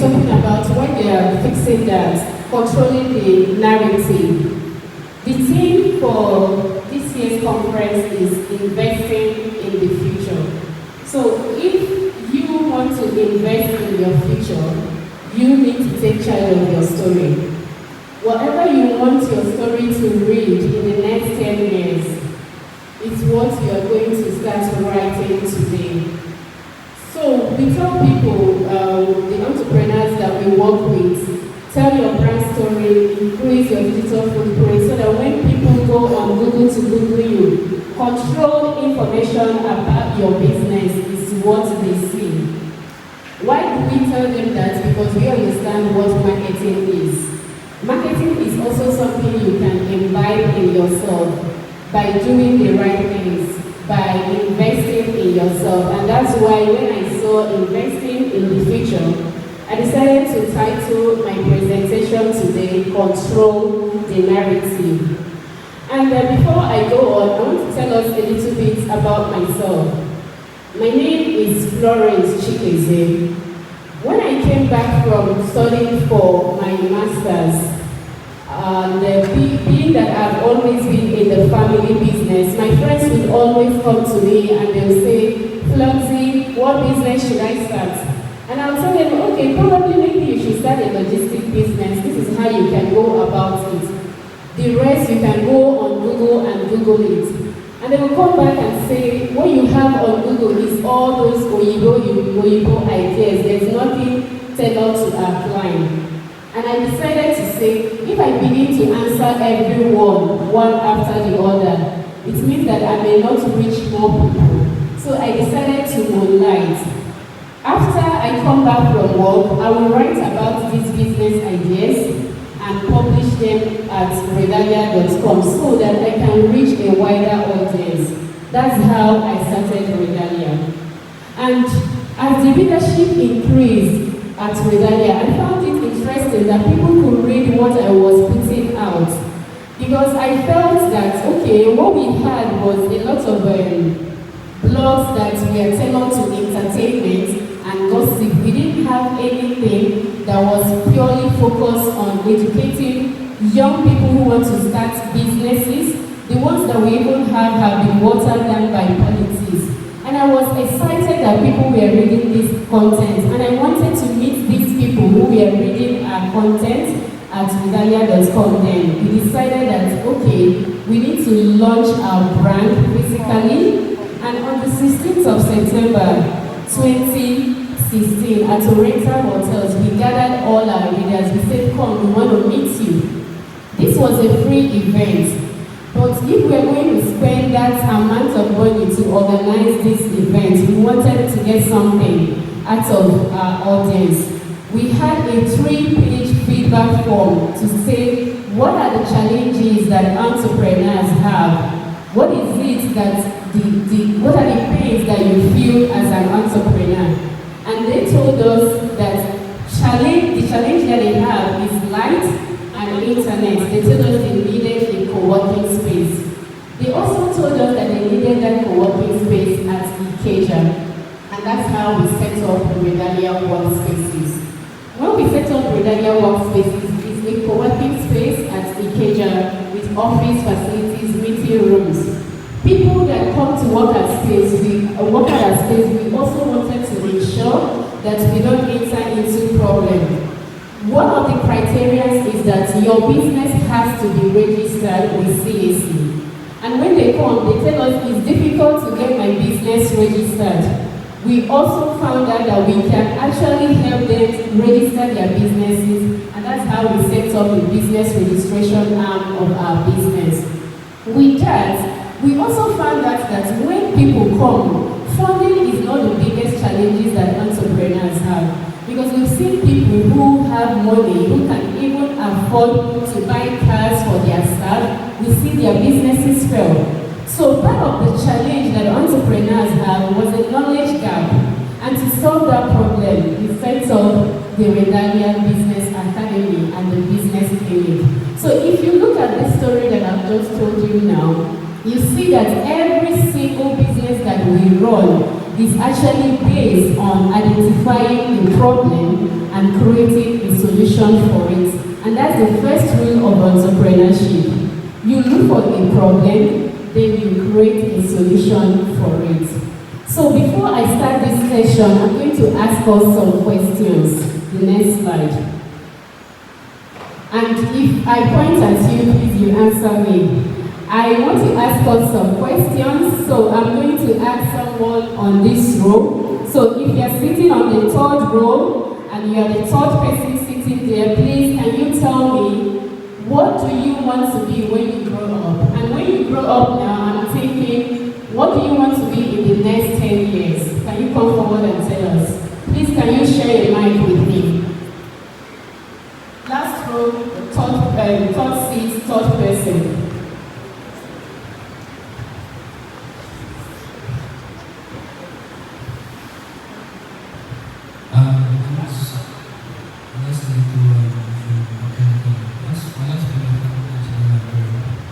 talking about when they are fixing that, controlling the narrative. The theme for this year's conference is investing in the future. So if you want to invest in your future, you need to take charge of your story. Whatever you want your story to read in the next 10 years is what you are going to start writing today. So we tell people, the entrepreneurs that we work with, tell your brand story, increase your digital footprint so that when people go on Google to Google you, control information about your business is what they see. Why do we tell them that? Because we understand what marketing is. Marketing is also something you can imbibe in yourself by doing the right things, by investing in yourself. And that's why when I saw investing in the future, I decided to title my presentation today, Control the Narrative. And before I go on, I want to tell us a little bit about myself. My name is Florence Chikeze. When I came back from studying for my master's, and being that I've always been in the family business, my friends would always come to me and they'll say, Flunzy, what business should I start? And I'll tell them, okay, probably maybe you should start a logistic business. This is how you can go about it. The rest you can go on Google and Google it. And they will come back and say, what you have on Google is all those Oyibo ideas. There's nothing tailored to our client. And I decided to say, if I begin to answer everyone one after the other, it means that I may not reach more people. So I decided to moonlight. After I come back from work, I will write about these business ideas and publish them at redalia.com so that I can reach a wider audience. That's how I started Redalia. And as the readership increased at Redalia, I found it interesting that people could read what I was putting out. Because I felt that, okay, what we had was a lot of blogs that were tailored to entertainment and gossip. We didn't have anything that was purely focused on educating young people who want to start businesses. The ones that we even have been watered down by politics. And I was excited that people were reading this content. And I wanted to meet these people who were reading our content at redalia.com. Then we decided that, okay, we need to launch our brand physically. And on the 16th of September 2016, at Oriental Hotels, we gathered all our readers. We said, come, we want to meet you. This was a free event. But if we are going to spend that amount of money to organize this event, we wanted to get something out of our audience. We had a 3-page feedback form to say what are the challenges that entrepreneurs have. What is it that what are the pains that you feel as an entrepreneur? And they told us that the challenge that they have is light and internet. They told us they needed a co-working space. They also told us that they needed that co-working space at Ikeja. And that's how we set up Redalia Workspaces. When we set up Redalia Workspaces, it's a co-working space at Ikeja with office facilities, meeting rooms. People that come to work at space, we also wanted to ensure that we don't enter into problems. One of the criteria is that your business has to be registered with CAC. And when they come, they tell us it's difficult to get my business registered. We also found out that we can actually help them register their businesses, and that's how we set up the business registration arm of our business. With that, we also found out that when people come, funding is not the biggest challenges that entrepreneurs have. Because we've seen people who have money, who can even afford to buy cars for their staff. We see their businesses fail. So part of the challenge that entrepreneurs have was a knowledge gap. And to solve that problem, we set up the Redalia Business Academy and the Business Clinic. So if you look at this story that I've just told you now, you see that every single business that we run is actually based on identifying the problem and creating a solution for it. And that's the first rule of entrepreneurship. You look for a problem, then you create a solution for it. So before I start this session, I'm going to ask us some questions. The next slide. And if I point at you, please you answer me. I want to ask us some questions, so I'm going to ask someone on this row. So if you're sitting on the third row and you're the third person sitting there, please can you tell me, what do you want to be when you grow up? And when you grow up now, I'm thinking, what do you want to be in the next 10 years? Can you come forward and tell us? Please can you share your mind with me? Last row, third seat, third person.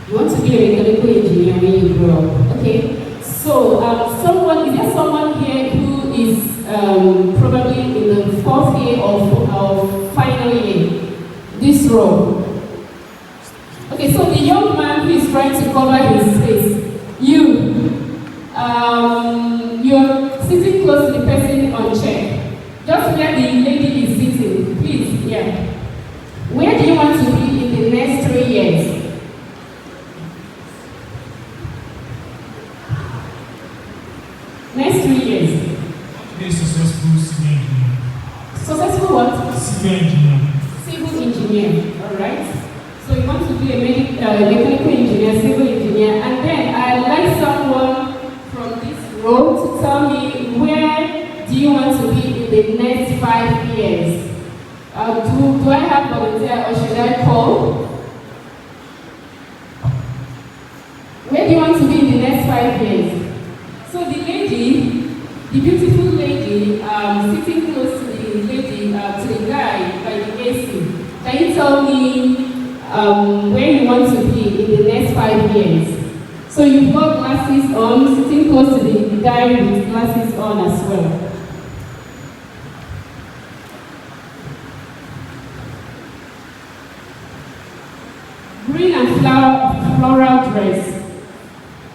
You want to be a mechanical engineer when you grow up. Okay. So, is there someone here who is probably in the fourth year of final year? This row. Okay, so the young man who is trying to cover his face, you're sitting close to the person on chair. Just where the lady is sitting, please, yeah. Where do you want to be in the next 3 years? Next 3 years. Be a successful civil engineer. Successful what? Civil engineer. Civil engineer, all right. So you want to be a mechanical engineer, civil engineer, and then I'd like someone from this row to tell me, where do you want to be in the next 5 years? Do I have volunteer or should I call? Where do you want to be in the next 5 years? So the lady, the beautiful lady, sitting close to the lady, to the guy by the AC, can you tell me where you want to be in the next 5 years? So you've got glasses on, sitting close to the guy with glasses on as well. Green and floral dress.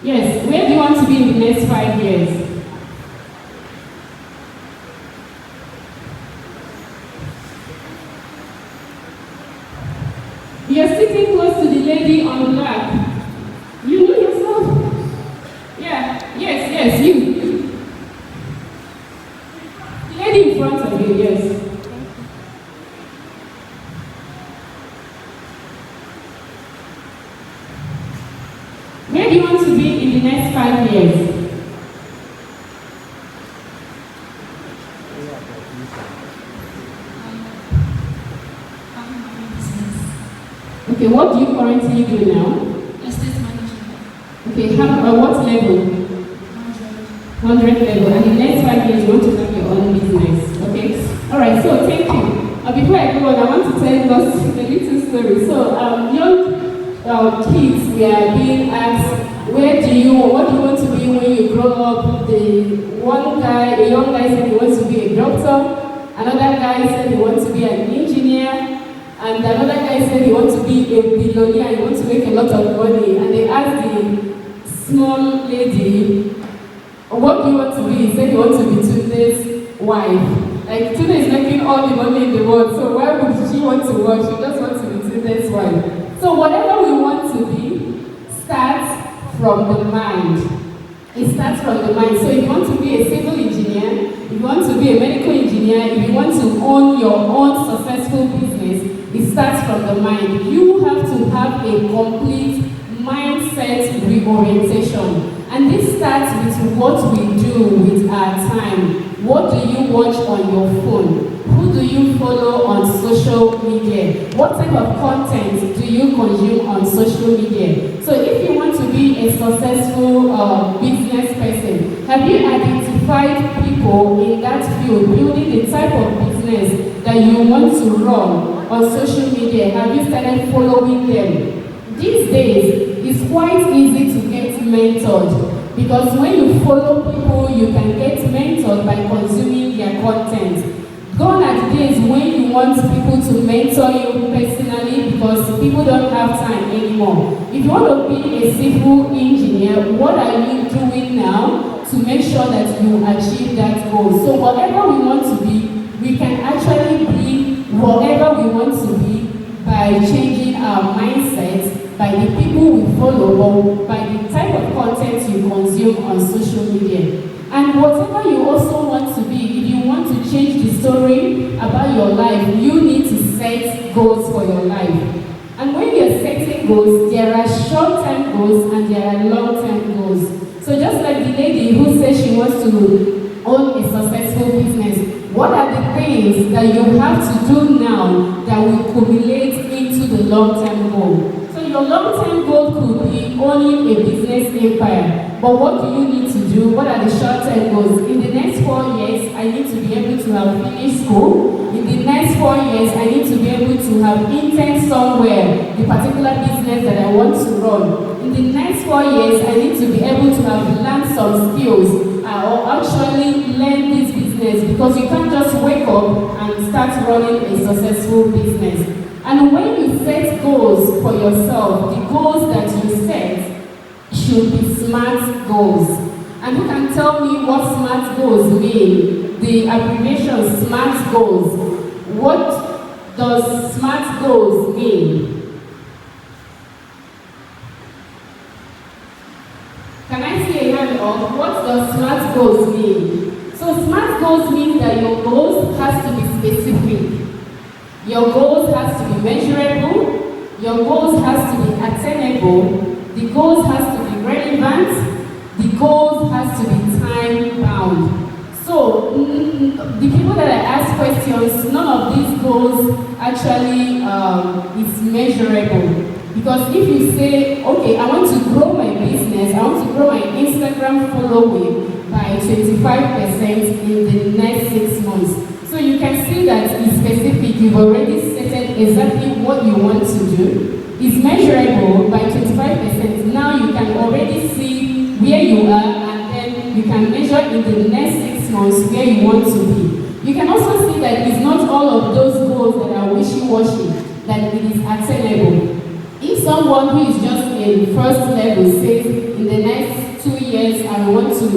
Yes, where do you want to be in the next 5 years? You're sitting close to the lady on black. You know yourself? Yeah, yes, you. The lady in front of you, yes. Where do you want to be in the next 5 years? Okay, what do you currently do now? Estate management. Okay, what level? 100 level. And in the next 5 years, you want to have your own business. Okay? Alright, so thank you. Before I go on, I want to tell us a little story. So, young kids, we are being asked, what do you want to be when you grow up? A young guy said he wants to be a doctor. Another guy said he wants to be an engineer. And another guy said he wants to be a billionaire, he wants to make a lot of money. And they asked the small lady, what do you want to be? He said he wants to be Tunde's wife. Like, Tunde is making all the money in the world, so why would she want to work? She just wants to be Tunde's wife. So whatever we want to be starts from the mind. It starts from the mind. So if you want to be a civil engineer, if you want to be a medical engineer, if you want to own your own successful business, it starts from the mind. You have to have a complete mindset reorientation. And this starts with what we do with our time. What do you watch on your phone? Who do you follow on social media? What type of content do you consume on social media? So if you want to be a successful business person, have you identified people in that field building the type of business that you want to run on social media? Have you started following them? These days, it's quite easy to get mentored. Because when you follow people, you can get mentored by consuming their content. Gone are the days when you want people to mentor you personally because people don't have time anymore. If you want to be a civil engineer, what are you doing now to make sure that you achieve that goal? So whatever we want to be, we can actually be whatever we want to be by changing our mindset, by the people we follow, or by the type of content you consume on social media. And whatever you also want to be, if you want to change the story about your life, you need to set goals for your life. And when you're setting goals, there are short-term goals and there are long-term goals. So just like the lady who says she wants to own a successful business, what are the things that you have to do now that will accumulate into the long-term goal? So your long-term goal could be owning a business empire. But what do you need to do? What are the short-term goals? In the next 4 years, I need to be able to have finished school. In the next 4 years, I need to be able to have intern somewhere, the particular business that I want to run. In the next 4 years, I need to be able to have learned some skills or actually learn this business, because you can't just wake up and start running a successful business. And when you set goals for yourself, the goals that you set should be SMART goals. And you can tell me what SMART goals mean? The abbreviation SMART goals. What does SMART goals mean? Can I see a hand up? What does SMART goals mean? So SMART goals means that your goals has to be specific. Your goals has to be measurable. Your goals has to be attainable. The goals has to be relevant. The goals has to be time-bound. So, the people that I ask questions, none of these goals actually is measurable. Because if you say, okay, I want to grow my business, I want to grow my Instagram following by 25% in the next 6 months. So you can see that it's specific. You've already stated exactly what you want to do. It's measurable by 25%. Now you can already see where you are, and then you can measure in the next 6 months where you want to be. You can also see that it's not all of those goals that are wishy-washy, that it is attainable. If someone who is just in first level says, in the next 2 years I want to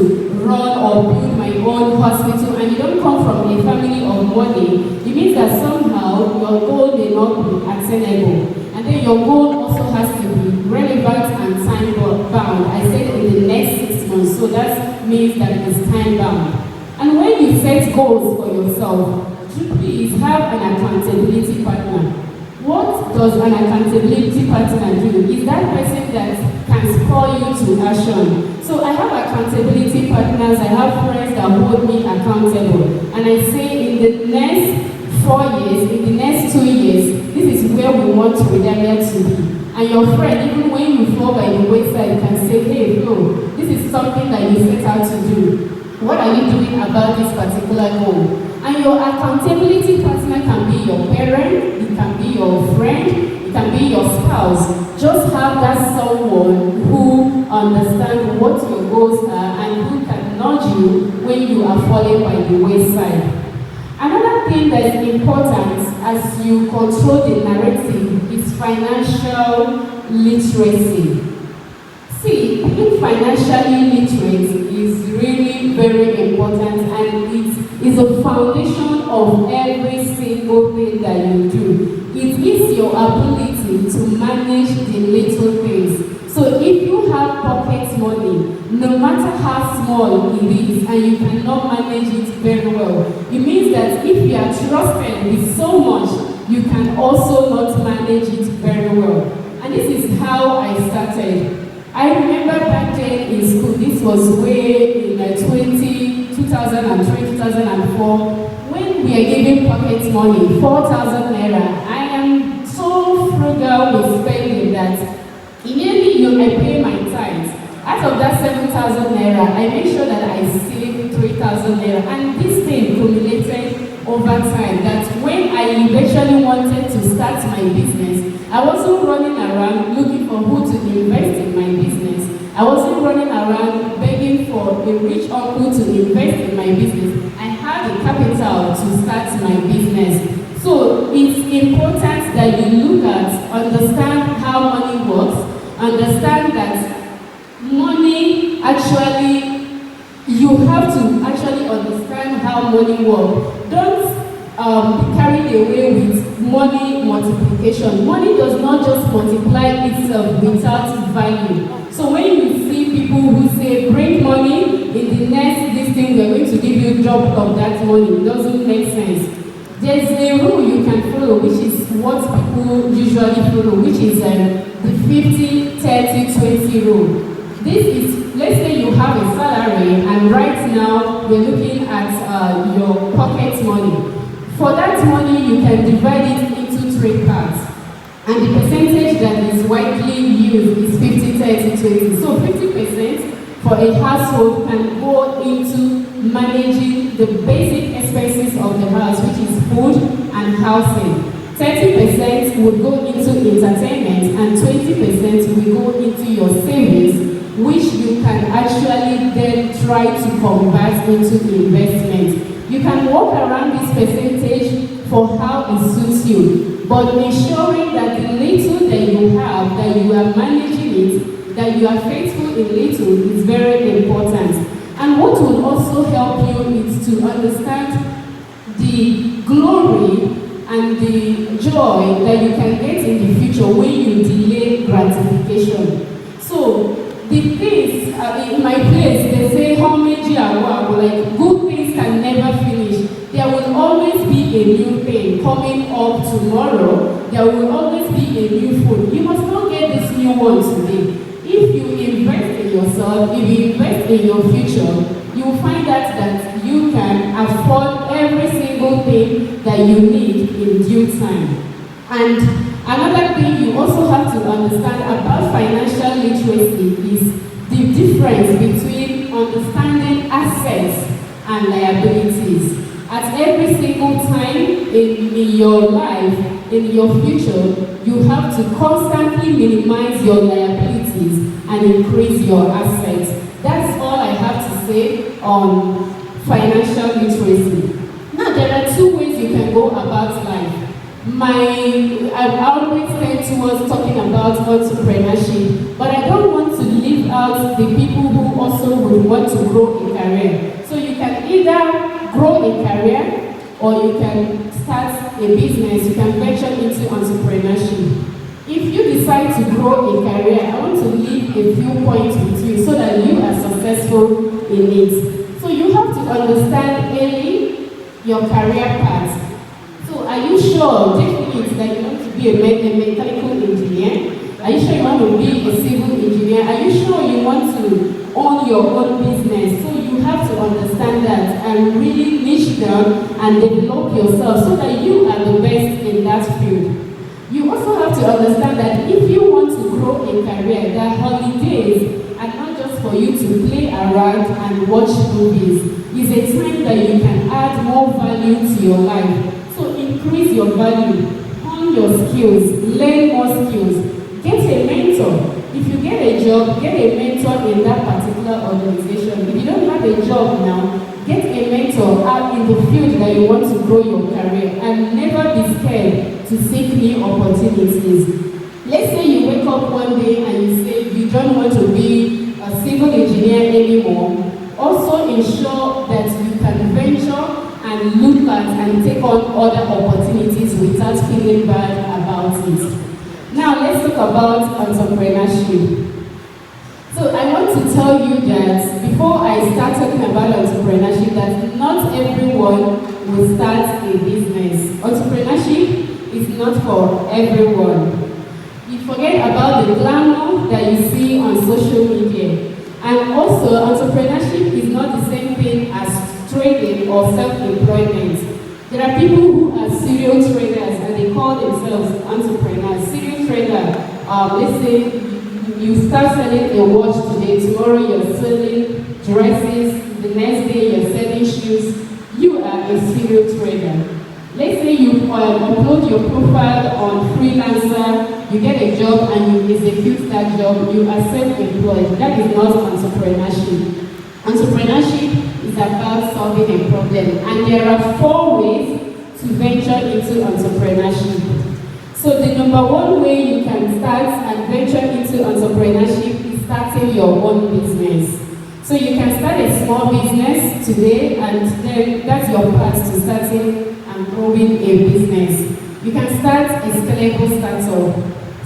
run or build my own hospital, and you don't come from a family of money, it means that somehow your goal may not be attainable. And then your goal also has to be relevant and time-bound. I said in the next 6 months, so that means that it is time-bound. And when you set goals for yourself, please have an accountability partner. What does an accountability partner do? Is that person that can spur you to action. So I have accountability partners, I have friends that hold me accountable. And I say in the next 4 years, in the next 2 years, this is where we want Redalia to be. And your friend, even when you fall by the wayside, can say, hey, no, this is something that you set out to do. What are you doing about this particular goal? And your accountability partner can be your parent, it can be your friend, it can be your spouse. Just have that someone who understands what your goals are and who can nudge you when you are falling by the wayside. Another thing that is important as you control the narrative is financial literacy. See, being financially literate is really very important, and it is a foundation of every single thing that you do. It is your ability to manage the little things. So if you have pocket money, no matter how small it is, and you cannot manage it very well, it means that if you are trusted with so much, you can also not manage it very well. And this is how I started. I remember back then in school, this was way in 2003, 2004, when we are giving pocket money, 4,000 naira. I am so frugal with spending that immediately I pay my tithes. Out of that 7,000 naira, I make sure that I save 3,000 naira. And this thing accumulated over time, that when I eventually wanted to start my business, I wasn't running around looking for who to invest in my business. I wasn't running around begging for a rich uncle to invest in my business. I had the capital to start my business. So it's important that you look at, understand how money works, understand that money actually, you have to actually understand how money works. Don't be carried away with money multiplication. Money does not just multiply itself without value. So when you see people who say, bring money, in the next this thing we're going to give you a drop of that money, it doesn't make sense. There's a rule you can follow, which is what people usually follow, which is the 50-30-20 rule. This is, let's say you have a salary, and right now we're looking at your pocket money. For that money, you can divide it into 3 parts. And the percentage that is widely used is 50-30-20. So 50% for a household can go into managing the basic expenses of the house, which is food and housing. 30% would go into entertainment, and 20% will go into your savings, which you can actually then try to convert into investment. You can work around this percentage for how it suits you, but ensuring that the little that you have, that you are managing it, that you are faithful in little is very important. And what will also help you is to understand the glory and the joy that you can get in the future when you delay gratification. So the things in my place, they say how many are like good things can never finish. There will always be a new thing coming up tomorrow. There will always be a new food. You must not get this new one today. If you invest in yourself, if you invest in your future, you will find out that you can afford every single thing that you need in due time. And another thing you also have to understand about financial literacy is the difference between understanding assets and liabilities. At every single time in your life, in your future, you have to constantly minimize your liabilities and increase your assets. That's all I have to say on financial literacy. Now, there are 2 ways you can go about life. I've always tend towards talking about entrepreneurship, but I don't want to leave out the people who also would want to grow a career. So you can either grow a career, or you can start a business, you can venture into entrepreneurship. If you decide to grow a career, I want to leave a few points with you so that you are successful in it. So you have to understand early your career path. So are you sure, definitely, that you want to be a mechanical engineer? Are you sure you want to be a civil engineer? Are you sure you want to own your own business? So you have to understand that and really niche down and develop yourself so that you are the best in that field. You also have to understand that if you want to grow a career, that holidays are not just for you to play around and watch movies. It's a time that you can add more value to your life. So increase your value, hone your skills, learn more skills, get a mentor. If you get a job, get a mentor in that particular organization. If you don't have a job now, get a mentor out in the field that you want to grow your career, and never be scared to seek new opportunities. Let's say you wake up one day and you say you don't want to be a civil engineer anymore. Also ensure that you can venture and look at and take on other opportunities without feeling bad about it. Now let's talk about entrepreneurship. So I want to tell you that before I start talking about entrepreneurship, that not everyone will start a business. Entrepreneurship is not for everyone. You forget about the glamour that you see on social media. And also, entrepreneurship is not the same thing as trading or self-employment. There are people who are serial traders and they call themselves entrepreneurs. Serial trader, let's say you start selling a watch today, tomorrow you're selling dresses, the next day you're selling shoes. You are a serial trader. Let's say you upload your profile on Freelancer, you get a job and you execute that job, you are self-employed. That is not entrepreneurship. Entrepreneurship is about solving a problem, and there are 4 ways to venture into entrepreneurship. So the number 1 way you can start and venture into entrepreneurship is starting your own business. So you can start a small business today, and then that's your path to starting and growing a business. You can start a scalable startup.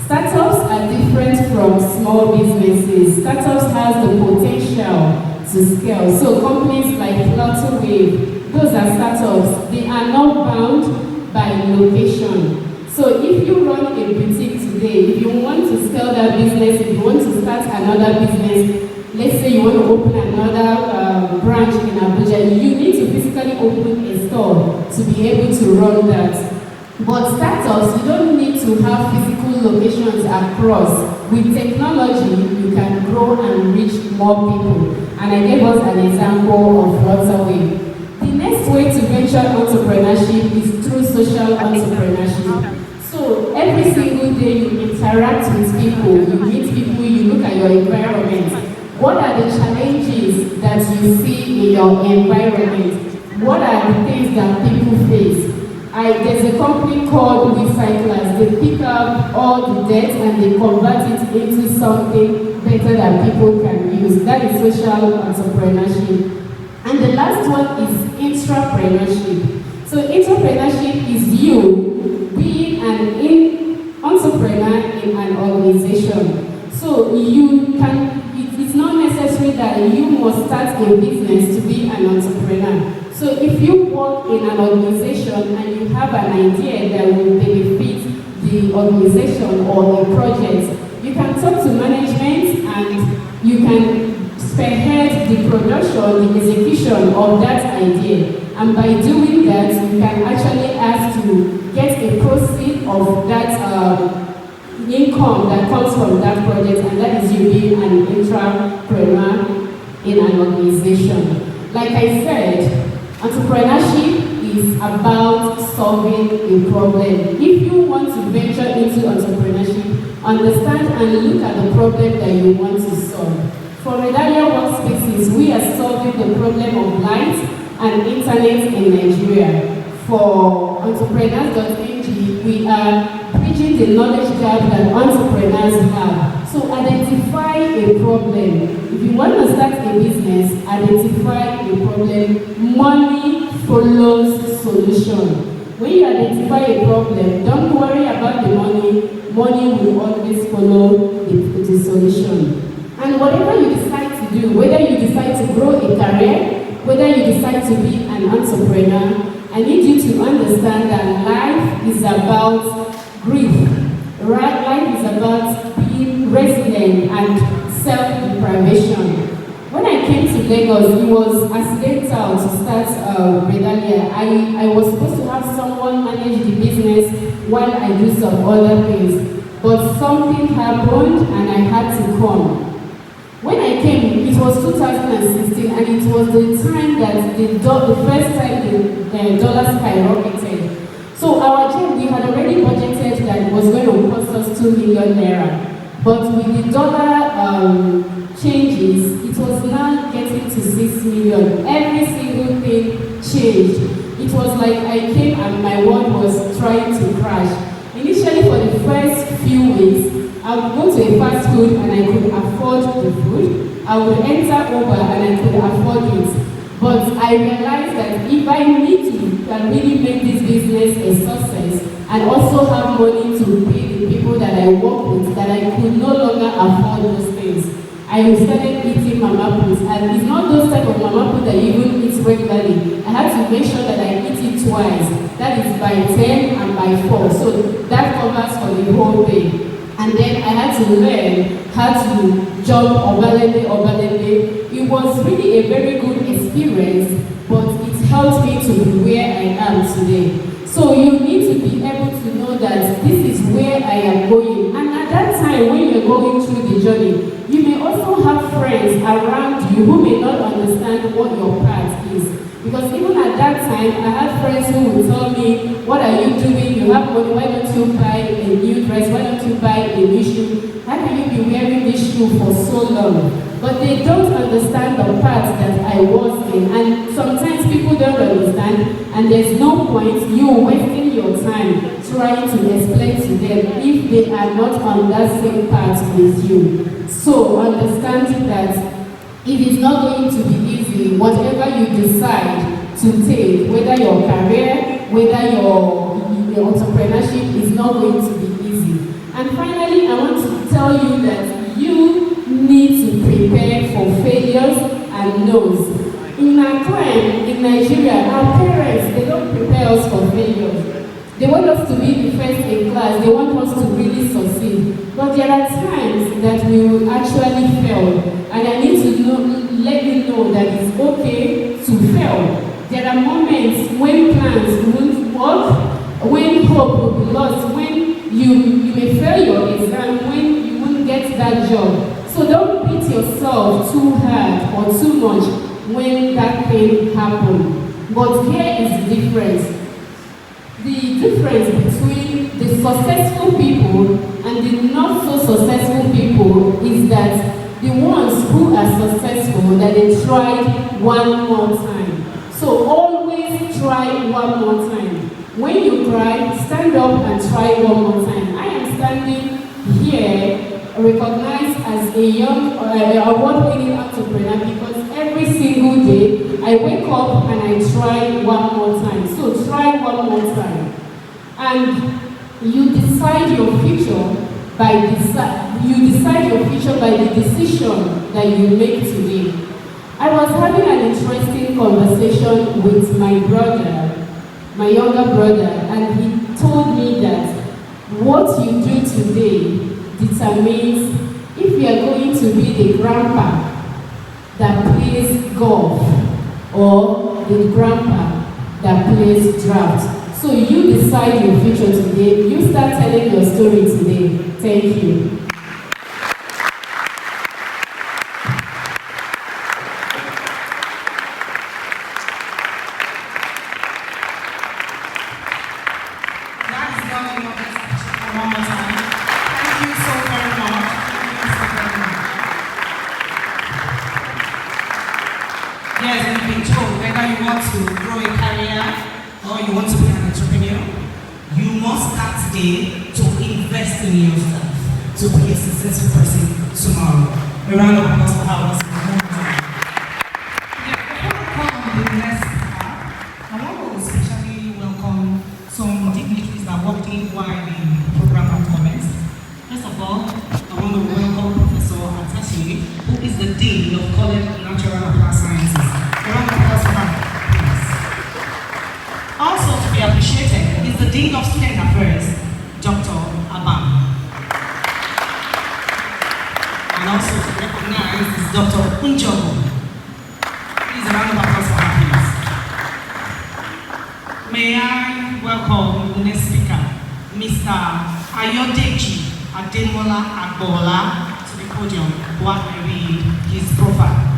Startups are different from small businesses. Startups have the potential to scale. So companies like Flutterwave, those are startups. They are not bound by location. So if you run a boutique today, if you want to scale that business, if you want to start another business, let's say you want to open another branch in Abuja, you need to physically open a store to be able to run that. But startups, you don't need to have physical locations across. With technology, you can grow and reach more people. And I gave us an example of Flutterwave. The next way to venture entrepreneurship is through social entrepreneurship. So every single day you interact with people, you meet people, you look at your environment. What are the challenges that you see in your environment? What are the things that people face? There's a company called Recyclers. They pick up all the debt and they convert it into something better that people can use. That is social entrepreneurship. And the last one is intrapreneurship. So intrapreneurship is you being an entrepreneur in an organization. So it's not necessary that you must start a business to be an entrepreneur. So if you work in an organization and you have an idea that will benefit the organization or the project, you can talk to management and you can spearhead the production, the execution of that idea. And by doing that, you can actually ask to get a proceed of that income that comes from that project, and that is you being an entrepreneur in an organization. Like I said, entrepreneurship is about solving a problem. If you want to venture into entrepreneurship, understand and look at the problem that you want to solve. For Redalia Workspaces, we are solving the problem of light and internet in Nigeria. For Entrepreneurs.ng, we are bridging the knowledge gap that entrepreneurs have. So identify a problem. If you want to start a business, identify a problem. Money follows solution. When you identify a problem, don't worry about the money. Money will always follow the solution. And whatever you decide to do, whether you decide to grow a career, whether you decide to be an entrepreneur, I need you to understand that life is about grief. Right? Life is about being resilient and self-deprivation. When I came to Lagos, it was accidental to start Redalia. I was supposed to have someone manage the business while I do some other things. But something happened and I had to come. When I came, it was 2016, and it was the time that the first time the dollar skyrocketed. So our job, we had already budgeted that it was going to cost us 2 million naira. But with the dollar changes, it was now getting to 6 million. Every single thing changed. It was like I came and my world was trying to crash. Initially, for the first few weeks, I would go to a fast food and I could afford the food. I would enter Uber and I could afford it. But I realized that if I need to really make this business a success and also have money to pay the people that I work with, that I could no longer afford those things, I started eating mama put. And it's not those type of mama put that you even eat regularly. I had to make sure that I eat it twice. That is by 10 and by 4. So that covers for the whole day. And then I had to learn how to jump obalende. It was really a very good experience, but it helped me to be where I am today. So you need to be able to know that this is where I am going. And at that time, when you're going through the journey, you may also have friends around you who may not understand what your path is. Because even at that time, I had friends who would tell me, what are you doing? You have money, why don't you buy a new dress? Why don't you buy a new shoe? How can you be wearing this shoe for so long? But they don't understand the part that I was in. And sometimes people don't understand, and there's no point you wasting your time trying to explain to them if they are not on that same path with you. So understanding that it is not going to be easy, whatever you decide to take, whether your career, whether your entrepreneurship is not going to be easy. And finally, I want to tell you that you need to prepare for failures and no's. In our clan, in Nigeria, our parents, they don't prepare us for failures. They want us to be the first in class. They want us to really succeed. But there are times that we will actually fail. And I need to let you know that it's okay to fail. There are moments when plans won't work, when hope will be lost, when you may fail your exam, when you won't get that job. So don't beat yourself too hard or too much when that thing happens. But here is the difference. The difference between the successful people and the not so successful people is that the ones who are successful, that they tried one more time. So always try one more time. When you cry, stand up and try one more time. I am standing here recognized as a young award-winning entrepreneur because every single day I wake up and I try one more time. So try one more time. And you decide your future by the decision that you make today. I was having an interesting conversation with my brother, my younger brother, and he told me that what you do today determines if you are going to be the grandpa that plays golf or the grandpa that plays draft. So you decide your future today. You start telling your story today. Thank you. Yes, you've been told whether you want to grow a career or you want to be an entrepreneur, you must start today to invest in yourself to be a successful person tomorrow. A round of applause for ours. Yeah, before I call on the next speaker, I want to especially welcome some dignitaries that walked in while the program had commenced. First of all, I want to welcome Professor Atashi, who is the Dean of College of Natural and Applied Sciences. A round of applause for her, please. Also to be appreciated is the Dean of Student Affairs, Dr. Abam. And also to be recognized is Dr. Unjogo. Please, a round of applause for her, please. May I welcome the next speaker, Mr. Ayodeji Ademola Agbola, to the podium while I read his profile.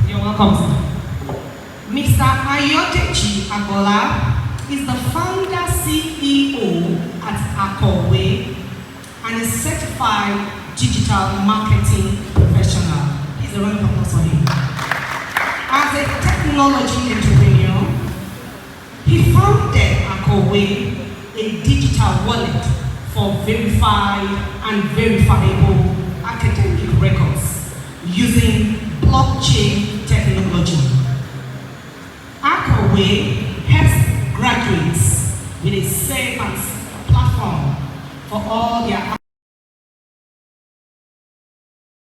You're welcome, sir. Mr. Ayodeji Agbola is the founder CEO at Akowe and a certified digital marketing professional. Please a round of applause for him. As a technology entrepreneur, he founded Akowe, a digital wallet for verified and verifiable academic records using blockchain technology. Akowe helps graduates with a safe and platform for all their